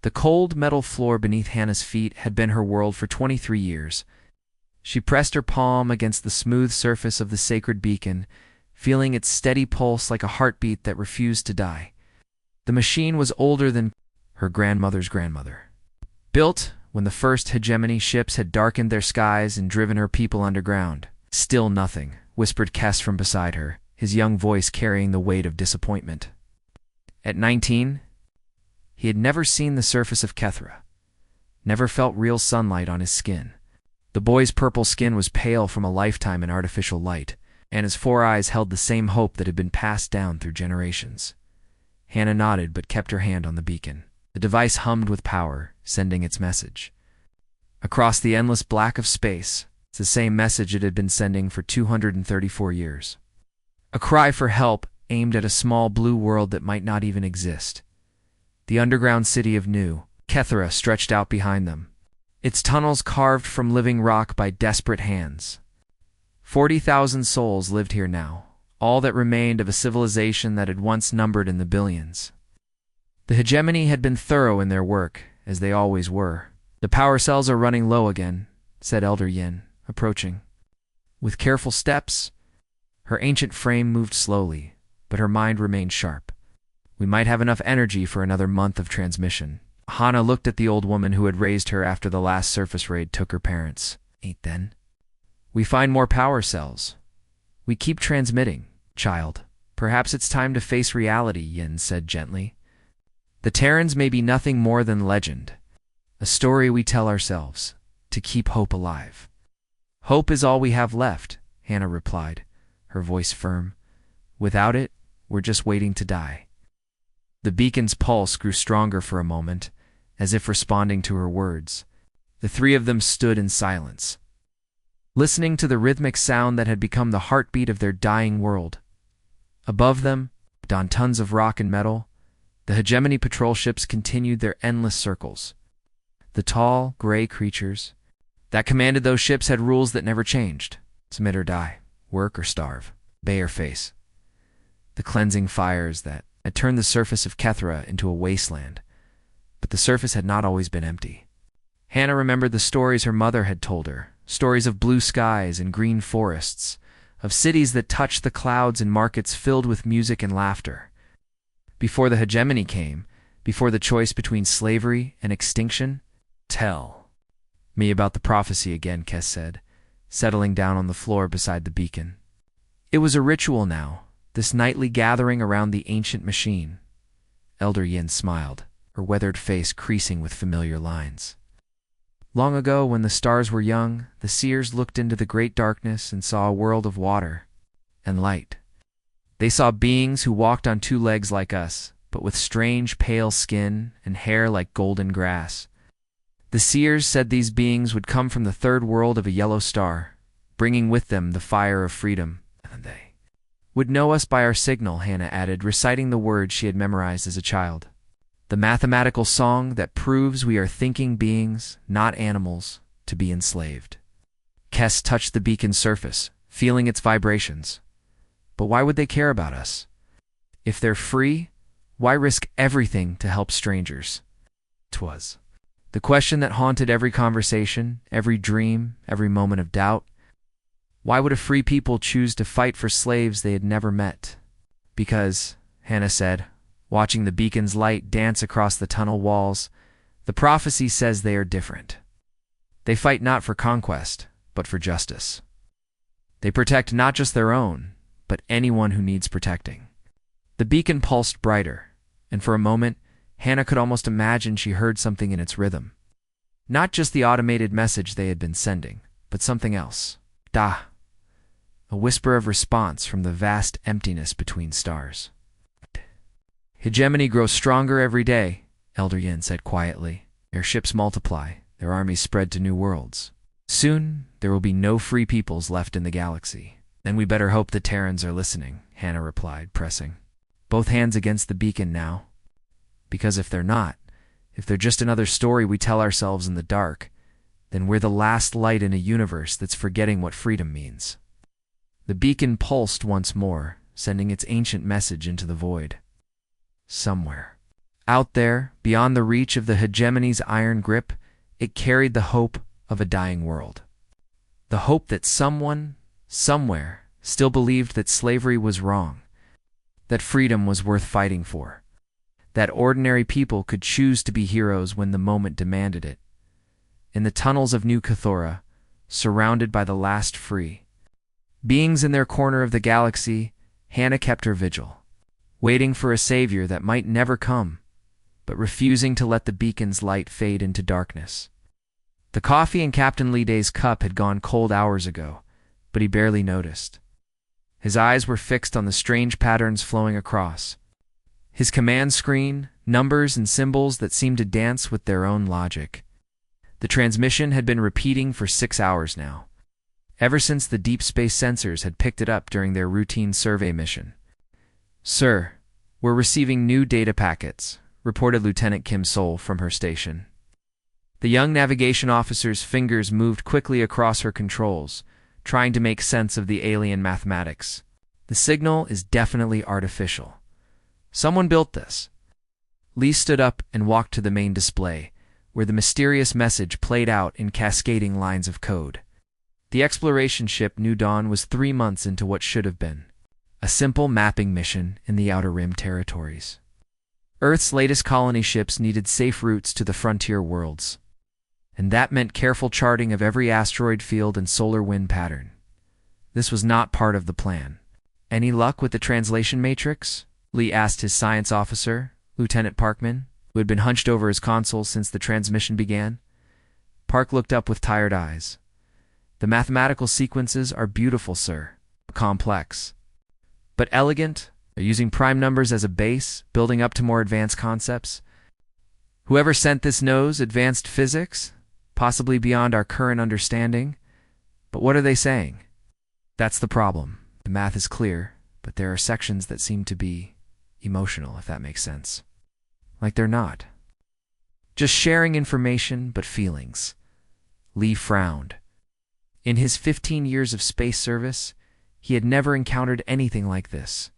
The cold metal floor beneath Hannah's feet had been her world for 23 years. She pressed her palm against the smooth surface of the sacred beacon, feeling its steady pulse like a heartbeat that refused to die. The machine was older than her grandmother's grandmother. Built when the first hegemony ships had darkened their skies and driven her people underground. "Still nothing," whispered Kes from beside her, his young voice carrying the weight of disappointment. At 19, he had never seen the surface of Kethra, never felt real sunlight on his skin. The boy's purple skin was pale from a lifetime in artificial light, and his 4 eyes held the same hope that had been passed down through generations. Hannah nodded but kept her hand on the beacon. The device hummed with power, sending its message. Across the endless black of space, it's the same message it had been sending for 234 years. A cry for help aimed at a small blue world that might not even exist. The underground city of New Kethra stretched out behind them, its tunnels carved from living rock by desperate hands. 40,000 souls lived here now, all that remained of a civilization that had once numbered in the billions. The hegemony had been thorough in their work, as they always were. "The power cells are running low again," said Elder Yin, approaching. With careful steps, her ancient frame moved slowly, but her mind remained sharp. "We might have enough energy for another month of transmission." Hannah looked at the old woman who had raised her after the last surface raid took her parents. "Ain't then? We find more power cells. We keep transmitting, child. Perhaps it's time to face reality," Yin said gently. "The Terrans may be nothing more than legend, a story we tell ourselves, to keep hope alive." "Hope is all we have left," Hannah replied, her voice firm. "Without it, we're just waiting to die." The beacon's pulse grew stronger for a moment, as if responding to her words. The 3 of them stood in silence, listening to the rhythmic sound that had become the heartbeat of their dying world. Above them, on tons of rock and metal, the hegemony patrol ships continued their endless circles. The tall, gray creatures that commanded those ships had rules that never changed: submit or die, work or starve, obey or face. The cleansing fires that had turned the surface of Kethra into a wasteland, but the surface had not always been empty. Hannah remembered the stories her mother had told her, stories of blue skies and green forests, of cities that touched the clouds and markets filled with music and laughter. Before the hegemony came, before the choice between slavery and extinction, "Tell me about the prophecy again," Kes said, settling down on the floor beside the beacon. It was a ritual now, this nightly gathering around the ancient machine. Elder Yin smiled, her weathered face creasing with familiar lines. "Long ago, when the stars were young, the seers looked into the great darkness and saw a world of water and light. They saw beings who walked on 2 legs like us, but with strange pale skin and hair like golden grass. The seers said these beings would come from the 3rd world of a yellow star, bringing with them the fire of freedom, and they would know us by our signal," Hannah added, reciting the words she had memorized as a child. "The mathematical song that proves we are thinking beings, not animals, to be enslaved." Kes touched the beacon's surface, feeling its vibrations. "But why would they care about us? If they're free, why risk everything to help strangers?" 'Twas the question that haunted every conversation, every dream, every moment of doubt. Why would a free people choose to fight for slaves they had never met? "Because," Hannah said, watching the beacon's light dance across the tunnel walls, "the prophecy says they are different. They fight not for conquest, but for justice. They protect not just their own, but anyone who needs protecting." The beacon pulsed brighter, and for a moment, Hannah could almost imagine she heard something in its rhythm. Not just the automated message they had been sending, but something else. "Da," a whisper of response from the vast emptiness between stars. "Hegemony grows stronger every day," Elder Yin said quietly. "Their ships multiply, their armies spread to new worlds. Soon, there will be no free peoples left in the galaxy." "Then we better hope the Terrans are listening," Hannah replied, pressing both hands against the beacon now. "Because if they're not, if they're just another story we tell ourselves in the dark, then we're the last light in a universe that's forgetting what freedom means." The beacon pulsed once more, sending its ancient message into the void. Somewhere, Out there, beyond the reach of the hegemony's iron grip, it carried the hope of a dying world. The hope that someone, somewhere, still believed that slavery was wrong, that freedom was worth fighting for, that ordinary people could choose to be heroes when the moment demanded it. In the tunnels of New Cathora, surrounded by the last free beings in their corner of the galaxy, Hannah kept her vigil, waiting for a savior that might never come, but refusing to let the beacon's light fade into darkness. The coffee in Captain Liday's cup had gone cold hours ago, but he barely noticed. His eyes were fixed on the strange patterns flowing across. His command screen, numbers and symbols that seemed to dance with their own logic. The transmission had been repeating for 6 hours now, ever since the deep space sensors had picked it up during their routine survey mission. "Sir, we're receiving new data packets," reported Lieutenant Kim Sol from her station. The young navigation officer's fingers moved quickly across her controls, trying to make sense of the alien mathematics. "The signal is definitely artificial. Someone built this." Lee stood up and walked to the main display, where the mysterious message played out in cascading lines of code. The exploration ship New Dawn was 3 months into what should have been a simple mapping mission in the Outer Rim territories. Earth's latest colony ships needed safe routes to the frontier worlds, and that meant careful charting of every asteroid field and solar wind pattern. This was not part of the plan. "Any luck with the translation matrix?" Lee asked his science officer, Lieutenant Parkman, who had been hunched over his console since the transmission began. Park looked up with tired eyes. "The mathematical sequences are beautiful, sir. Complex, but elegant. They're using prime numbers as a base, building up to more advanced concepts. Whoever sent this knows advanced physics, possibly beyond our current understanding. But what are they saying?" "That's the problem. The math is clear, but there are sections that seem to be emotional, if that makes sense. Like they're not just sharing information, but feelings." Lee frowned. In his 15 years of space service, he had never encountered anything like this.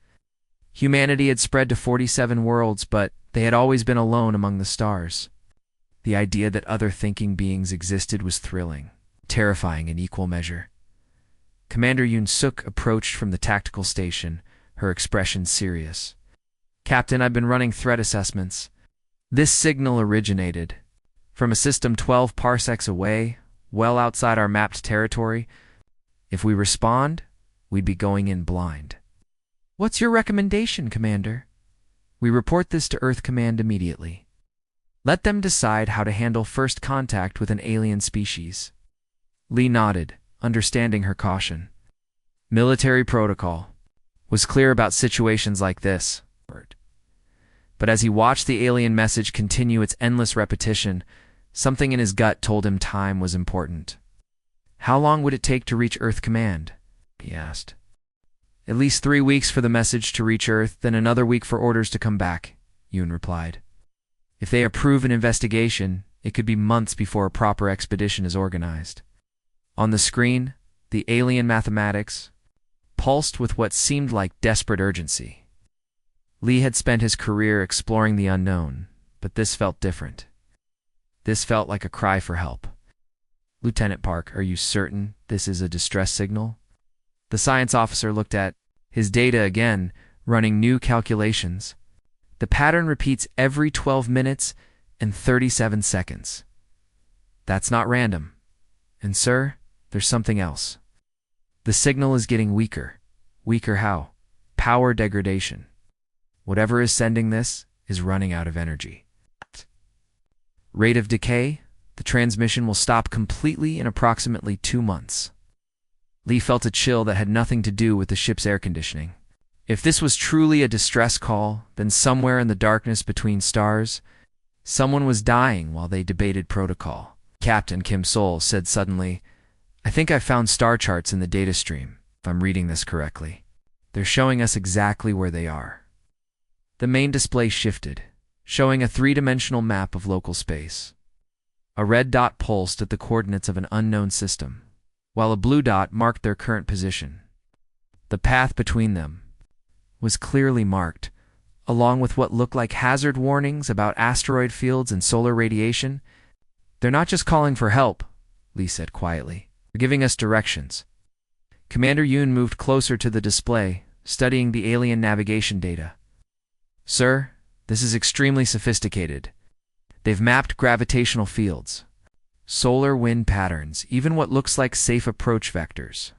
Humanity had spread to 47 worlds, but they had always been alone among the stars. The idea that other thinking beings existed was thrilling, terrifying in equal measure. Commander Yoon Suk approached from the tactical station, her expression serious. "Captain, I've been running threat assessments. This signal originated from a system 12 parsecs away, well outside our mapped territory. If we respond, we'd be going in blind." "What's your recommendation, Commander?" "We report this to Earth Command immediately. Let them decide how to handle first contact with an alien species." Lee nodded, understanding her caution. Military protocol was clear about situations like this. But as he watched the alien message continue its endless repetition, something in his gut told him time was important. "How long would it take to reach Earth Command?" he asked. "At least 3 weeks for the message to reach Earth, then another week for orders to come back," Yoon replied. "If they approve an investigation, it could be months before a proper expedition is organized." On the screen, the alien mathematics pulsed with what seemed like desperate urgency. Lee had spent his career exploring the unknown, but this felt different. This felt like a cry for help. "Lieutenant Park, are you certain this is a distress signal?" The science officer looked at his data again, running new calculations. The pattern repeats every 12 minutes and 37 seconds. "That's not random. And sir, there's something else. The signal is getting weaker." "Weaker how?" "Power degradation. Whatever is sending this is running out of energy." "Rate of decay? The transmission will stop completely in approximately 2 months." Lee felt a chill that had nothing to do with the ship's air conditioning. If this was truly a distress call, then somewhere in the darkness between stars, someone was dying while they debated protocol. Captain Kim Sol said suddenly, "I think I found star charts in the data stream, if I'm reading this correctly. They're showing us exactly where they are." The main display shifted, showing a 3-dimensional map of local space. A red dot pulsed at the coordinates of an unknown system, while a blue dot marked their current position. The path between them was clearly marked, along with what looked like hazard warnings about asteroid fields and solar radiation. "They're not just calling for help," Lee said quietly. "They're giving us directions." Commander Yoon moved closer to the display, studying the alien navigation data. "Sir, this is extremely sophisticated. They've mapped gravitational fields, solar wind patterns, even what looks like safe approach vectors.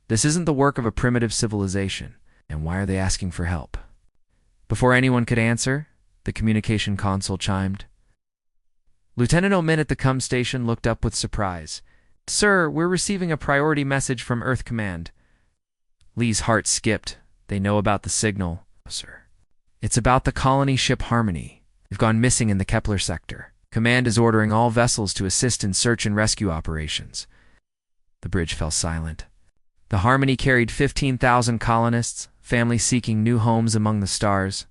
This isn't the work of a primitive civilization. And why are they asking for help?" Before anyone could answer, the communication console chimed. Lieutenant Omin at the comm station looked up with surprise. "Sir, we're receiving a priority message from Earth Command." Lee's heart skipped. "They know about the signal, sir. It's about the colony ship Harmony. They've gone missing in the Kepler sector. Command is ordering all vessels to assist in search and rescue operations." The bridge fell silent. The Harmony carried 15,000 colonists, families seeking new homes among the stars.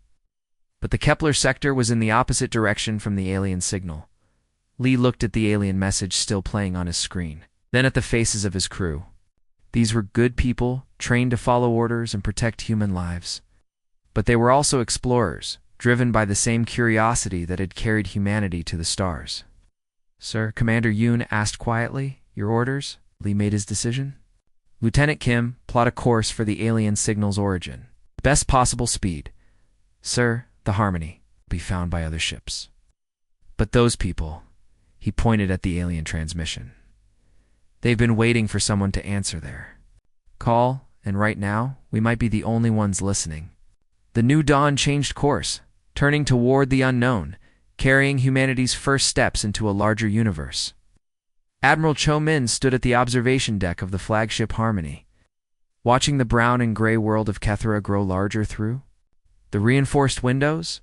But the Kepler sector was in the opposite direction from the alien signal. Lee looked at the alien message still playing on his screen, then at the faces of his crew. These were good people, trained to follow orders and protect human lives. But they were also explorers, driven by the same curiosity that had carried humanity to the stars. "Sir," Commander Yoon asked quietly, "your orders?" Lee made his decision. "Lieutenant Kim, plot a course for the alien signal's origin. Best possible speed. Sir, the Harmony will be found by other ships. But those people," he pointed at the alien transmission, "they've been waiting for someone to answer their call, and right now, we might be the only ones listening." The New Dawn changed course, turning toward the unknown, carrying humanity's first steps into a larger universe. Admiral Cho Min stood at the observation deck of the flagship Harmony, watching the brown and gray world of Kethera grow larger through the reinforced windows.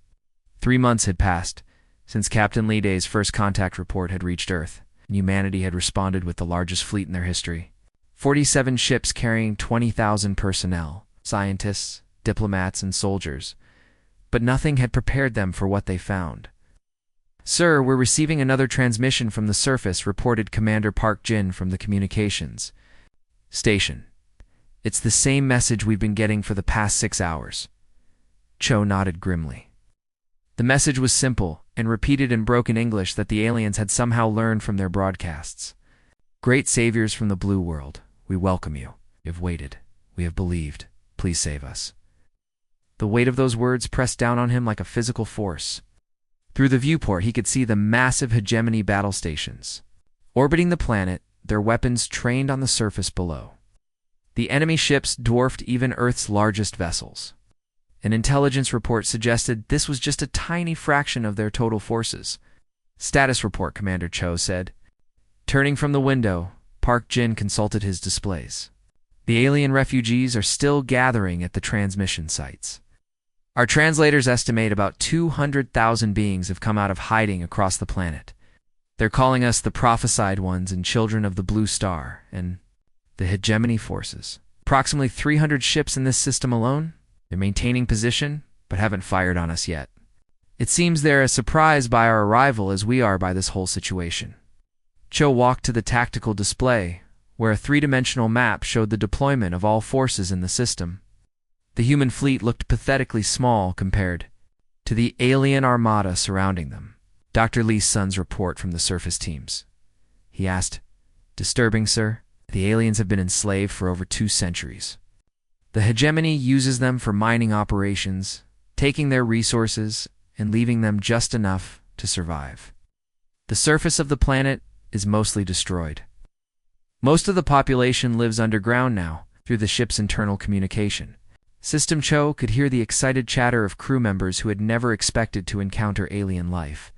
3 months had passed since Captain Lee Day's first contact report had reached Earth, and humanity had responded with the largest fleet in their history. 47 ships carrying 20,000 personnel, scientists, diplomats, and soldiers. But nothing had prepared them for what they found. "Sir, we're receiving another transmission from the surface," reported Commander Park Jin from the communications station. "It's the same message we've been getting for the past 6 hours." Cho nodded grimly. The message was simple and repeated in broken English that the aliens had somehow learned from their broadcasts. "Great saviors from the blue world, we welcome you. We have waited. We have believed. Please save us." The weight of those words pressed down on him like a physical force. Through the viewport, he could see the massive hegemony battle stations, orbiting the planet, their weapons trained on the surface below. The enemy ships dwarfed even Earth's largest vessels. An intelligence report suggested this was just a tiny fraction of their total forces. "Status report," Commander Cho said. Turning from the window, Park Jin consulted his displays. "The alien refugees are still gathering at the transmission sites. Our translators estimate about 200,000 beings have come out of hiding across the planet. They're calling us the prophesied ones and children of the blue star and the hegemony forces. Approximately 300 ships in this system alone. They're maintaining position, but haven't fired on us yet. It seems they're as surprised by our arrival as we are by this whole situation." Cho walked to the tactical display, where a 3-dimensional map showed the deployment of all forces in the system. The human fleet looked pathetically small compared to the alien armada surrounding them. Dr. Lee's son's report from the surface teams. He asked, "Disturbing, sir? The aliens have been enslaved for over 2 centuries. The hegemony uses them for mining operations, taking their resources and leaving them just enough to survive. The surface of the planet is mostly destroyed. Most of the population lives underground now, through the ship's internal communication." System Cho could hear the excited chatter of crew members who had never expected to encounter alien life.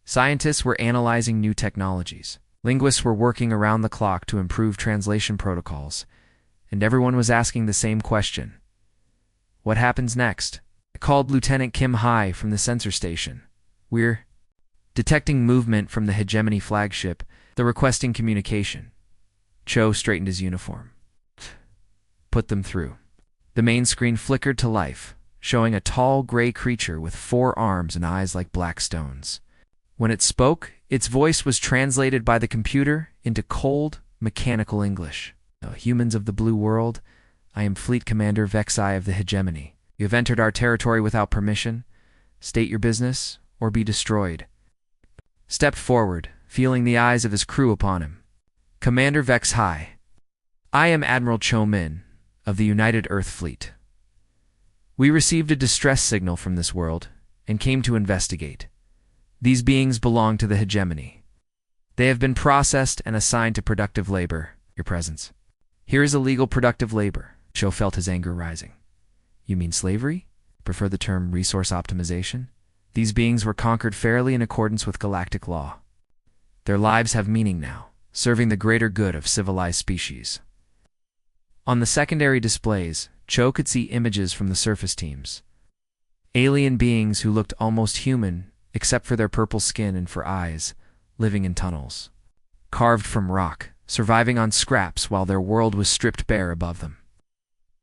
Scientists were analyzing new technologies. Linguists were working around the clock to improve translation protocols. And everyone was asking the same question. What happens next? I called Lieutenant Kim Hai from the sensor station. "We're detecting movement from the hegemony flagship. They're requesting communication." Cho straightened his uniform. "Put them through." The main screen flickered to life, showing a tall gray creature with 4 arms and eyes like black stones. When it spoke, its voice was translated by the computer into cold, mechanical English. "Humans of the blue world, I am Fleet Commander Vexai of the Hegemony. You have entered our territory without permission. State your business, or be destroyed. Stepped forward, feeling the eyes of his crew upon him. Commander Vex High. I am Admiral Cho Min, of the United Earth Fleet. We received a distress signal from this world, and came to investigate. These beings belong to the hegemony. They have been processed and assigned to productive labor, your presence. Here is illegal productive labor. Cho felt his anger rising. You mean slavery? Prefer the term resource optimization? These beings were conquered fairly in accordance with galactic law. Their lives have meaning now, serving the greater good of civilized species. On the secondary displays, Cho could see images from the surface teams. Alien beings who looked almost human, except for their purple skin and for eyes, living in tunnels. Carved from rock, surviving on scraps while their world was stripped bare above them.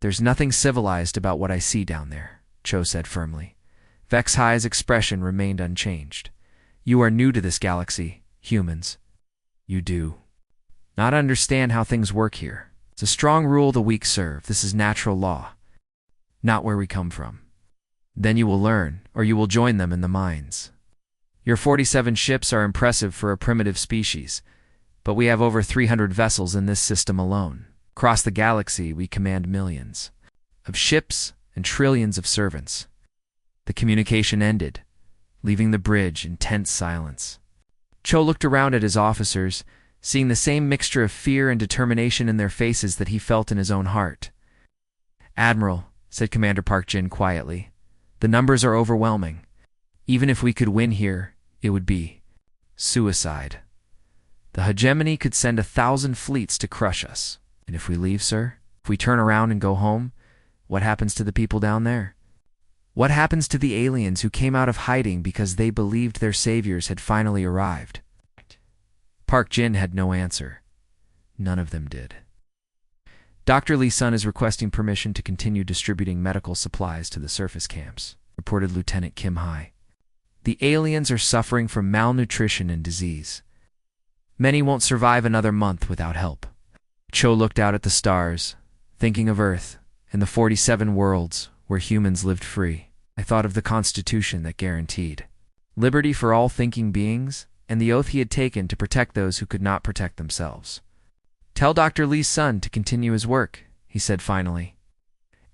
There's nothing civilized about what I see down there, Cho said firmly. Vex High's expression remained unchanged. You are new to this galaxy, humans. You do not understand how things work here. It's a strong rule the weak serve. This is natural law, not where we come from. Then you will learn, or you will join them in the mines. Your 47 ships are impressive for a primitive species, but we have over 300 vessels in this system alone. Across the galaxy, we command millions of ships and trillions of servants. The communication ended, leaving the bridge in tense silence. Cho looked around at his officers, seeing the same mixture of fear and determination in their faces that he felt in his own heart. Admiral, said Commander Park Jin quietly, the numbers are overwhelming. Even if we could win here, it would be suicide. The hegemony could send 1,000 fleets to crush us. And if we leave, sir, if we turn around and go home, what happens to the people down there? What happens to the aliens who came out of hiding because they believed their saviors had finally arrived? Park Jin had no answer. None of them did. Dr. Lee Sun is requesting permission to continue distributing medical supplies to the surface camps, reported Lieutenant Kim Hai. The aliens are suffering from malnutrition and disease. Many won't survive another month without help. Cho looked out at the stars, thinking of Earth and the 47 worlds where humans lived free. I thought of the Constitution that guaranteed liberty for all thinking beings and the oath he had taken to protect those who could not protect themselves. Tell Dr. Lee's son to continue his work, he said finally,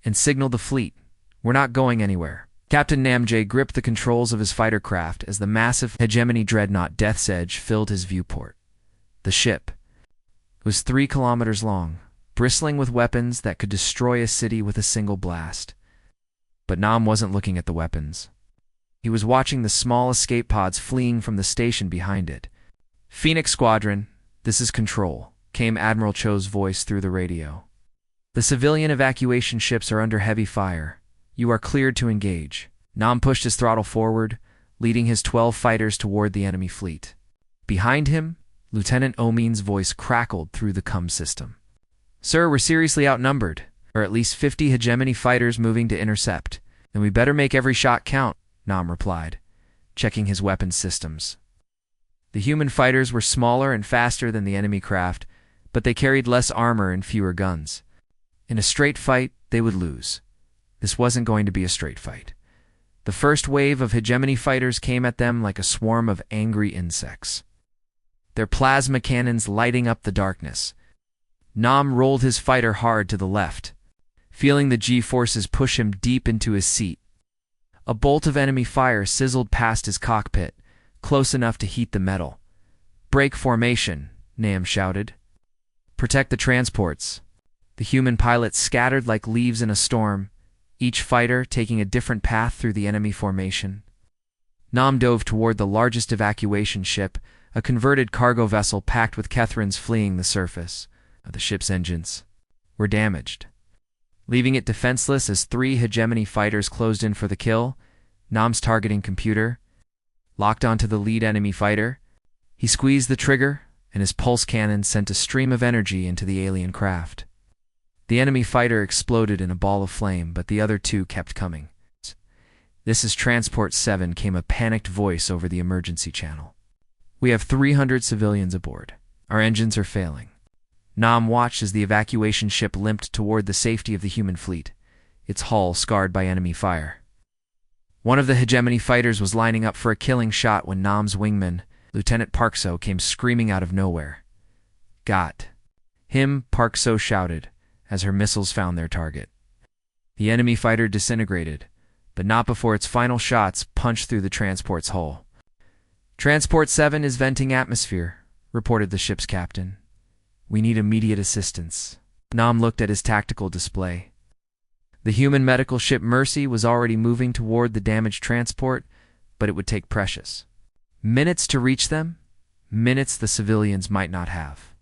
and signal the fleet. We're not going anywhere. Captain Namjae gripped the controls of his fighter craft as the massive hegemony dreadnought Death's Edge filled his viewport. The ship was 3 kilometers long, bristling with weapons that could destroy a city with a single blast. But Nam wasn't looking at the weapons. He was watching the small escape pods fleeing from the station behind it. Phoenix Squadron, this is Control, came Admiral Cho's voice through the radio. The civilian evacuation ships are under heavy fire. You are cleared to engage. Nam pushed his throttle forward, leading his 12 fighters toward the enemy fleet. Behind him, Lieutenant Omin's voice crackled through the comm system. Sir, we're seriously outnumbered, or at least 50 hegemony fighters moving to intercept. Then we better make every shot count, Nam replied, checking his weapons systems. The human fighters were smaller and faster than the enemy craft, but they carried less armor and fewer guns. In a straight fight, they would lose. This wasn't going to be a straight fight. The first wave of hegemony fighters came at them like a swarm of angry insects, their plasma cannons lighting up the darkness. Nam rolled his fighter hard to the left, feeling the G-forces push him deep into his seat. A bolt of enemy fire sizzled past his cockpit, close enough to heat the metal. Break formation, Nam shouted. Protect the transports. The human pilots scattered like leaves in a storm, each fighter taking a different path through the enemy formation. Nam dove toward the largest evacuation ship, a converted cargo vessel packed with Kethrans fleeing the surface. The ship's engines were damaged, leaving it defenseless as 3 hegemony fighters closed in for the kill. Nam's targeting computer locked onto the lead enemy fighter. He squeezed the trigger, and his pulse cannon sent a stream of energy into the alien craft. The enemy fighter exploded in a ball of flame, but the other 2 kept coming. This is Transport 7, came a panicked voice over the emergency channel. We have 300 civilians aboard. Our engines are failing. Nam watched as the evacuation ship limped toward the safety of the human fleet, its hull scarred by enemy fire. One of the hegemony fighters was lining up for a killing shot when Nam's wingman, Lieutenant Parkso, came screaming out of nowhere. "Got him," Parkso shouted, as her missiles found their target. The enemy fighter disintegrated, but not before its final shots punched through the transport's hull. "Transport 7 is venting atmosphere," reported the ship's captain. "We need immediate assistance." Nam looked at his tactical display. The human medical ship Mercy was already moving toward the damaged transport, but it would take precious minutes to reach them, minutes the civilians might not have.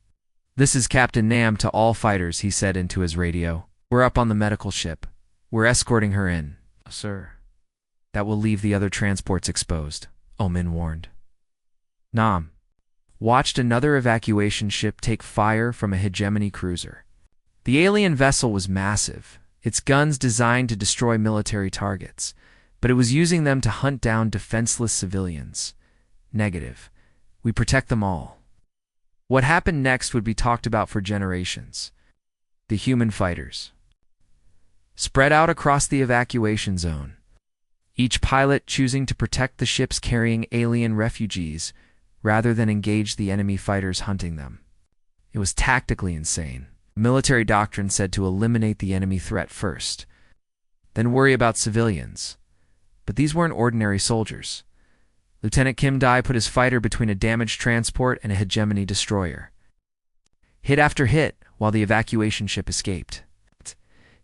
"This is Captain Nam to all fighters," he said into his radio. "We're up on the medical ship. We're escorting her in." "Sir." "That will leave the other transports exposed," Omin warned. Nam watched another evacuation ship take fire from a hegemony cruiser. The alien vessel was massive, its guns designed to destroy military targets, but it was using them to hunt down defenseless civilians. Negative. We protect them all. What happened next would be talked about for generations. The human fighters spread out across the evacuation zone, each pilot choosing to protect the ships carrying alien refugees rather than engage the enemy fighters hunting them. It was tactically insane. Military doctrine said to eliminate the enemy threat first, then worry about civilians. But these weren't ordinary soldiers. Lieutenant Kim Dai put his fighter between a damaged transport and a hegemony destroyer. Hit after hit while the evacuation ship escaped.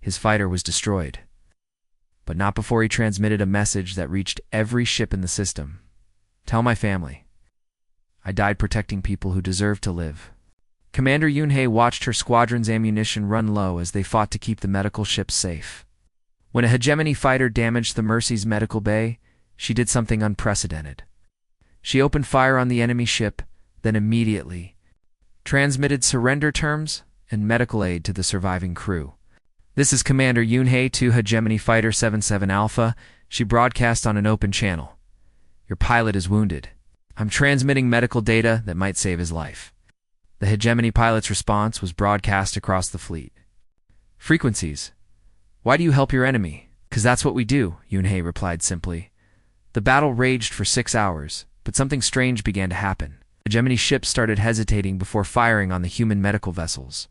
His fighter was destroyed, but not before he transmitted a message that reached every ship in the system. "Tell my family I died protecting people who deserve to live." Commander Yunhei watched her squadron's ammunition run low as they fought to keep the medical ship safe. When a hegemony fighter damaged the Mercy's medical bay, she did something unprecedented. She opened fire on the enemy ship, then immediately transmitted surrender terms and medical aid to the surviving crew. "This is Commander Yunhei to Hegemony Fighter 77 Alpha," she broadcast on an open channel. "Your pilot is wounded. I'm transmitting medical data that might save his life." The hegemony pilot's response was broadcast across the fleet. "Frequencies. Why do you help your enemy?" "'Cause that's what we do," Yunhei replied simply. The battle raged for 6 hours, but something strange began to happen. Hegemony ships started hesitating before firing on the human medical vessels.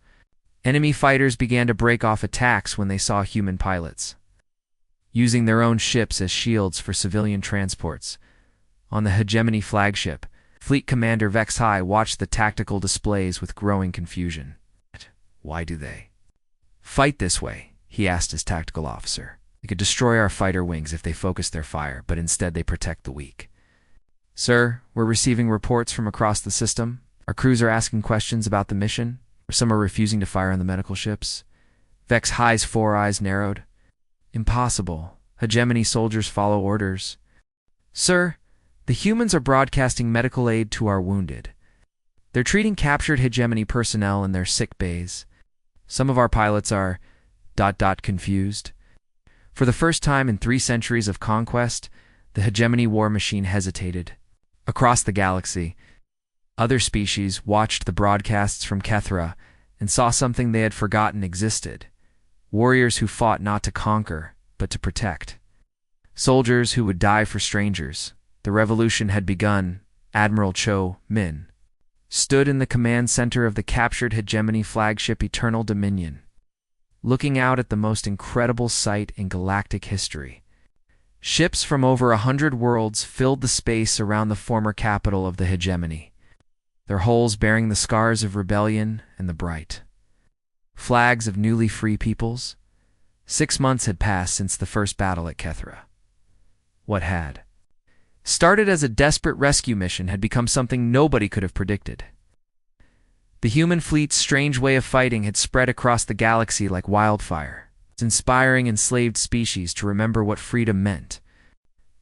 Enemy fighters began to break off attacks when they saw human pilots, using their own ships as shields for civilian transports. On the hegemony flagship, Fleet Commander Vex High watched the tactical displays with growing confusion. "Why do they fight this way?" he asked his tactical officer. "They could destroy our fighter wings if they focus their fire, but instead they protect the weak." "Sir, we're receiving reports from across the system. Our crews are asking questions about the mission. Some are refusing to fire on the medical ships." Vex High's 4 eyes narrowed. "Impossible. Hegemony soldiers follow orders." "Sir, the humans are broadcasting medical aid to our wounded. They're treating captured hegemony personnel in their sick bays. Some of our pilots are... confused." For the first time in 3 centuries of conquest, the hegemony war machine hesitated. Across the galaxy, other species watched the broadcasts from Kethra and saw something they had forgotten existed. Warriors who fought not to conquer, but to protect. Soldiers who would die for strangers. The revolution had begun. Admiral Cho Min stood in the command center of the captured hegemony flagship Eternal Dominion, looking out at the most incredible sight in galactic history. Ships from over 100 worlds filled the space around the former capital of the hegemony, their hulls bearing the scars of rebellion and the bright flags of newly free peoples. 6 months had passed since the first battle at Kethra. What had started as a desperate rescue mission had become something nobody could have predicted. The human fleet's strange way of fighting had spread across the galaxy like wildfire, inspiring enslaved species to remember what freedom meant.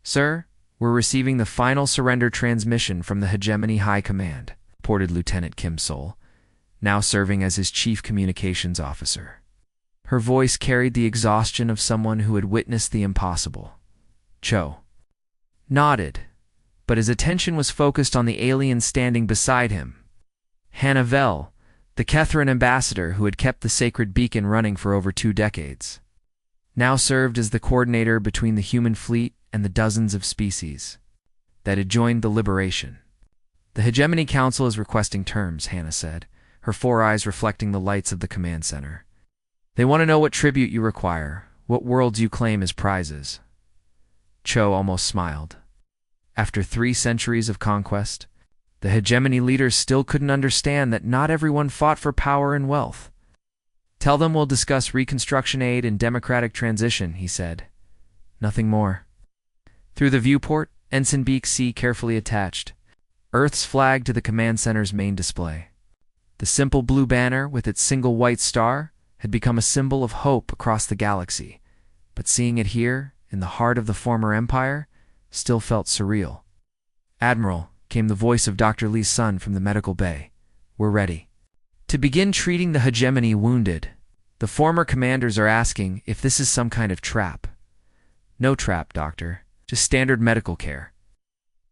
"Sir, we're receiving the final surrender transmission from the Hegemony High Command," reported Lieutenant Kim Sol, now serving as his chief communications officer. Her voice carried the exhaustion of someone who had witnessed the impossible. Cho nodded, but his attention was focused on the alien standing beside him. Hanavel, the Kethran ambassador who had kept the sacred beacon running for over 2 decades. now served as the coordinator between the human fleet and the dozens of species that had joined the liberation. The Hegemony Council is requesting terms, Hannah said, her 4 eyes reflecting the lights of the command center. They want to know what tribute you require, what worlds you claim as prizes. Cho almost smiled. After 3 centuries of conquest, the hegemony leaders still couldn't understand that not everyone fought for power and wealth. Tell them we'll discuss reconstruction aid and democratic transition, he said. Nothing more. Through the viewport, Ensign Beak C carefully attached Earth's flag to the command center's main display. The simple blue banner with its single white star had become a symbol of hope across the galaxy, but seeing it here, in the heart of the former empire, still felt surreal. Admiral, came the voice of Dr. Lee's son from the medical bay. We're ready to begin treating the hegemony wounded. The former commanders are asking if this is some kind of trap. No trap, Doctor. Just standard medical care.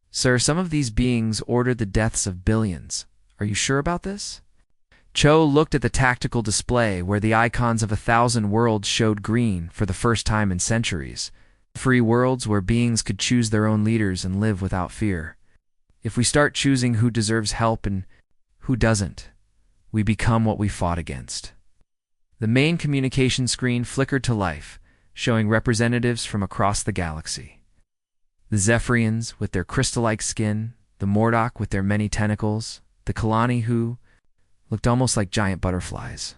Sir, some of these beings ordered the deaths of billions. Are you sure about this? Cho looked at the tactical display where the icons of 1,000 worlds showed green for the first time in centuries. Free worlds where beings could choose their own leaders and live without fear. If we start choosing who deserves help and who doesn't, we become what we fought against. The main communication screen flickered to life, showing representatives from across the galaxy. The Zephyrians with their crystal-like skin, the Mordock with their many tentacles, the Kalani who looked almost like giant butterflies.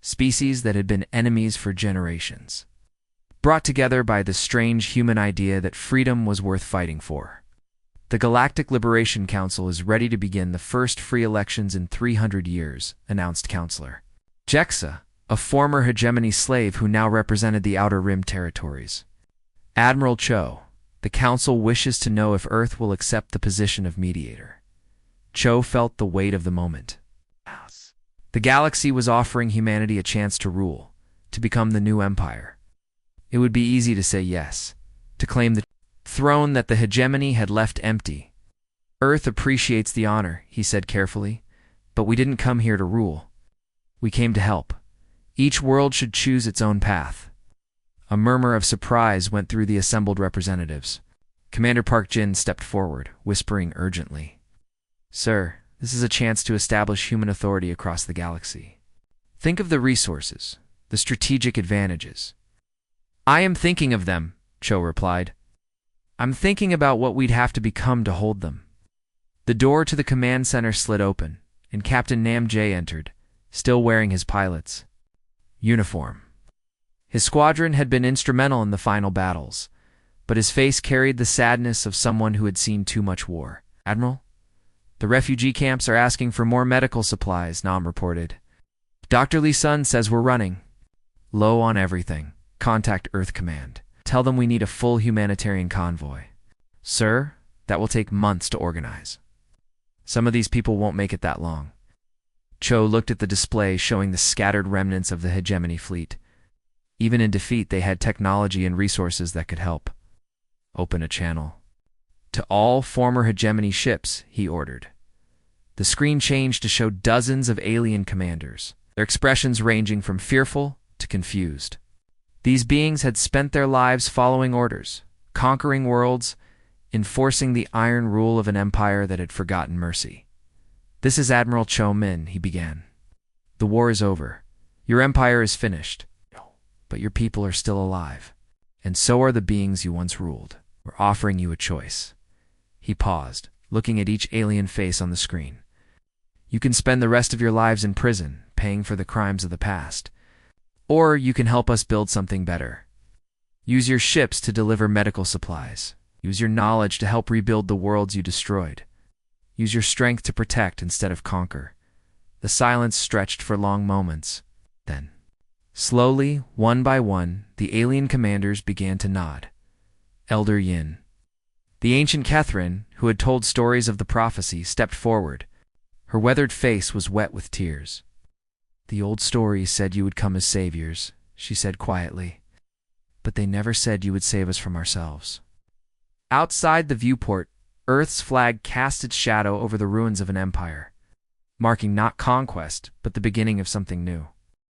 Species that had been enemies for generations. Brought together by the strange human idea that freedom was worth fighting for. The Galactic Liberation Council is ready to begin the first free elections in 300 years, announced Counselor Jexa, a former hegemony slave who now represented the Outer Rim territories. Admiral Cho, the Council wishes to know if Earth will accept the position of mediator. Cho felt the weight of the moment. The galaxy was offering humanity a chance to rule, to become the new empire. It would be easy to say yes, to claim the throne that the hegemony had left empty. Earth appreciates the honor, he said carefully, but we didn't come here to rule. We came to help. Each world should choose its own path. A murmur of surprise went through the assembled representatives. Commander Park Jin stepped forward, whispering urgently. Sir, this is a chance to establish human authority across the galaxy. Think of the resources, the strategic advantages. I am thinking of them, Cho replied. I'm thinking about what we'd have to become to hold them. The door to the command center slid open, and Captain Nam Jae entered, still wearing his pilot's uniform. His squadron had been instrumental in the final battles, but his face carried the sadness of someone who had seen too much war. Admiral, the refugee camps are asking for more medical supplies, Nam reported. Dr. Lee's son says we're running low on everything. Contact Earth Command. Tell them we need a full humanitarian convoy. Sir, that will take months to organize. Some of these people won't make it that long. Cho looked at the display showing the scattered remnants of the hegemony fleet. Even in defeat, they had technology and resources that could help. Open a channel. To all former hegemony ships, he ordered. The screen changed to show dozens of alien commanders, their expressions ranging from fearful to confused. These beings had spent their lives following orders, conquering worlds, enforcing the iron rule of an empire that had forgotten mercy. This is Admiral Cho Min, he began. The war is over. Your empire is finished. But your people are still alive. And so are the beings you once ruled. We're offering you a choice. He paused, looking at each alien face on the screen. You can spend the rest of your lives in prison, paying for the crimes of the past. Or you can help us build something better. Use your ships to deliver medical supplies. Use your knowledge to help rebuild the worlds you destroyed. Use your strength to protect instead of conquer. The silence stretched for long moments. Then, slowly, one by one, the alien commanders began to nod. Elder Yin. The ancient Catherine, who had told stories of the prophecy, stepped forward. Her weathered face was wet with tears. The old stories said you would come as saviors, she said quietly. But they never said you would save us from ourselves. Outside the viewport, Earth's flag cast its shadow over the ruins of an empire, marking not conquest, but the beginning of something new.